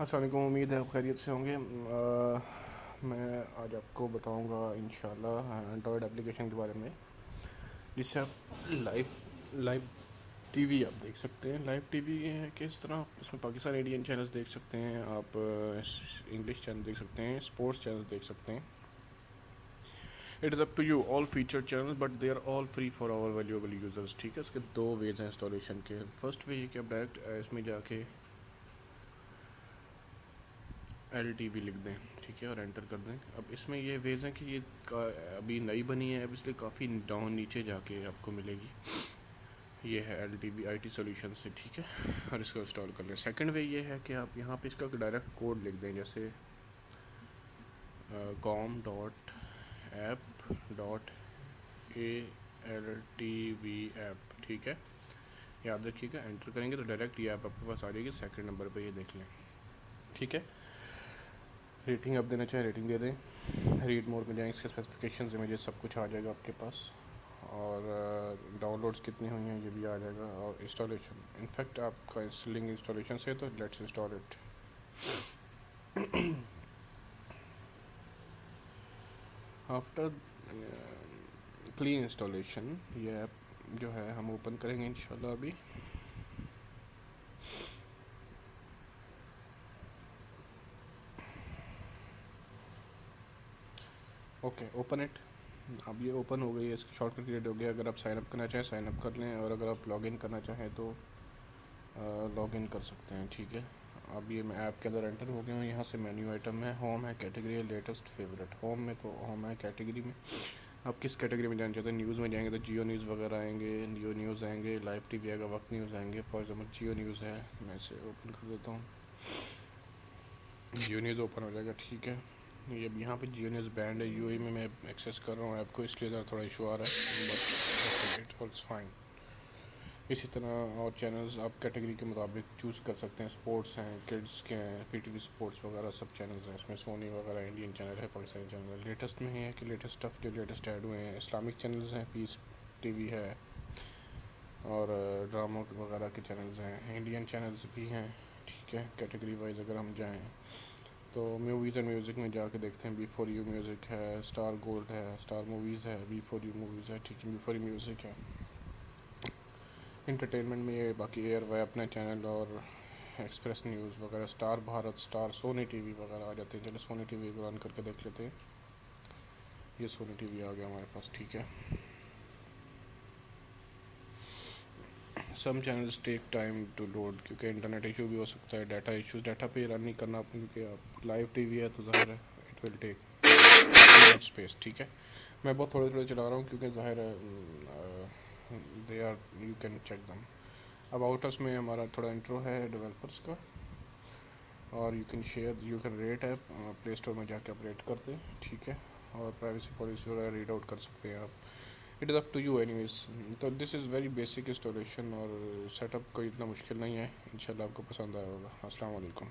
السلام علیکم، امید ہے آپ خیریت سے ہوں گے۔ میں آج آپ کو بتاؤں گا انشاءاللہ اینڈرائڈ اپلیکیشن کے بارے میں، جس سے آپ لائیو ٹی وی آپ دیکھ سکتے ہیں۔ لائیو ٹی وی یہ ہے کہ اس طرح اس میں پاکستان انڈین چینلز دیکھ سکتے ہیں آپ، انگلش چینل دیکھ سکتے ہیں، اسپورٹس چینل دیکھ سکتے ہیں۔ It is up to you, all feature channel but they are all free for our valuable users, ٹھیک ہے۔ اس کے دو ویز ہیں انسٹالیشن کے۔ فرسٹ وے یہ کہ آپ ڈائریکٹ اس میں جا کے ایل ٹی وی لکھ دیں، ٹھیک ہے، اور انٹر کر دیں۔ اب اس میں یہ ویز ہیں کہ یہ ابھی نئی بنی ہے، اب اس لیے کافی ڈاؤن نیچے جا کے آپ کو ملے گی۔ یہ ہے L T V I T solution سے، ٹھیک ہے، اور اس کو انسٹال کر لیں۔ سیکنڈ وے یہ ہے کہ آپ یہاں پہ اس کا ڈائریکٹ کوڈ لکھ دیں، جیسے com.app.altv ایپ، ٹھیک ہے، یاد رکھیے گا۔ انٹر کریں گے تو ڈائریکٹ یہ ایپ آپ کے پاس آ جائے گی۔ سیکنڈ نمبر پہ یہ دیکھ لیں، ٹھیک ہے۔ ریٹنگ آپ دینا چاہیں ریٹنگ دے دیں۔ ریڈ موڈ میں جائیں، اس کے اسپیسیفکیشنز امیجز سب کچھ آ جائے گا آپ کے پاس، اور ڈاؤن لوڈس کتنی ہوئی ہیں یہ بھی آ جائے گا، اور انسٹالیشن انفیکٹ آپ کا لنک انسٹالیشن سے، تو let's install it. After clean installation یہ ایپ جو ہے ہم اوپن کریں گے انشاءاللہ ابھی۔ Okay, open it. اب یہ اوپن ہو گئی ہے، اس کی شارٹ کٹ کریٹ ہو گیا۔ اگر آپ سائن اپ کرنا چاہیں سائن اپ کر لیں، اور اگر آپ لاگ ان کرنا چاہیں تو لاگ ان کر سکتے ہیں، ٹھیک ہے۔ اب یہ میں ایپ کے اندر انٹر ہو گیا ہوں۔ یہاں سے مینیو آئٹم ہے، ہوم ہے، کیٹیگری ہے، لیٹسٹ فیوریٹ۔ ہوم میں تو ہوم ہے، کیٹیگری میں آپ کس کیٹیگری میں جانا چاہتے ہیں؟ نیوز میں جائیں گے تو جیو نیوز وغیرہ آئیں گے، نیو نیوز آئیں گے، لائیو ٹی وی آئے گا، وقت نیوز آئیں گے۔ فار ایگزامپل جیو نیوز ہے، میں اسے اوپن کر دیتا ہوں، جیو نیوز اوپن ہو جائے گا، ٹھیک ہے۔ یہ اب یہاں پہ جیو نیوز بینڈ ہے یو اے میں ایکسیس کر رہا ہوں ایپ کو، اس لیے ذرا تھوڑا ایشو آ رہا ہے، بٹ اٹ ورکس فائن۔ اسی طرح اور چینلز آپ کیٹیگری کے مطابق چوز کر سکتے ہیں۔ اسپورٹس ہیں، کڈس کے ہیں، پی ٹی وی اسپورٹس وغیرہ سب چینلز ہیں اس میں۔ سونی وغیرہ انڈین چینل ہے، پاکستانی چینل ہے۔ لیٹسٹ میں یہ ہے کہ لیٹسٹ اسٹف جو لیٹسٹ ایڈ ہوئے ہیں، اسلامک چینلز ہیں، پیس ٹی وی ہے، اور ڈراموں وغیرہ کے چینلز ہیں، انڈین چینلز بھی ہیں، ٹھیک ہے۔ کیٹیگری وائز اگر ہم جائیں تو موویز اینڈ میوزک میں جا کے دیکھتے ہیں، بی فور یو میوزک ہے، اسٹار گولڈ ہے، اسٹار موویز ہے، بی فور یو موویز ہے، ٹھیک ہے، بی فور یو میوزک ہے۔ انٹرٹینمنٹ میں یہ باقی ایئر وے اپنے چینل اور ایکسپریس نیوز وغیرہ، اسٹار بھارت، اسٹار سونی ٹی وی وغیرہ آ جاتے ہیں۔ چلے سونی ٹی وی رن کر کے دیکھ لیتے ہیں۔ یہ سونی ٹی وی آ گیا ہمارے پاس، ٹھیک ہے۔ Some channels take time to load, کیونکہ انٹرنیٹ ایشو بھی ہو سکتا ہے، ڈیٹا ایشوز، ڈیٹا پہ رن نہیں کرنا، کیونکہ آپ لائیو ٹی وی ہے تو ظاہر ہے اٹ ول ٹیک اسپیس، ٹھیک ہے۔ میں بہت تھوڑے تھوڑے چلا رہا ہوں کیونکہ ظاہر ہے they are you can check them. About us میں ہمارا تھوڑا انٹرو ہے ڈیولپرس کا، اور you can share, you can rate app, play store میں جا کے آپ ریٹ کر دیں، ٹھیک ہے، اور پرائیویسی پالیسی وغیرہ ریڈ آؤٹ کر سکتے ہیں آپ۔ It is up to you anyways. تو this is very basic installation, اور سیٹ اپ کوئی اتنا مشکل نہیں ہے، انشاءاللہ آپ کو پسند آیا ہوگا۔ السلام علیکم۔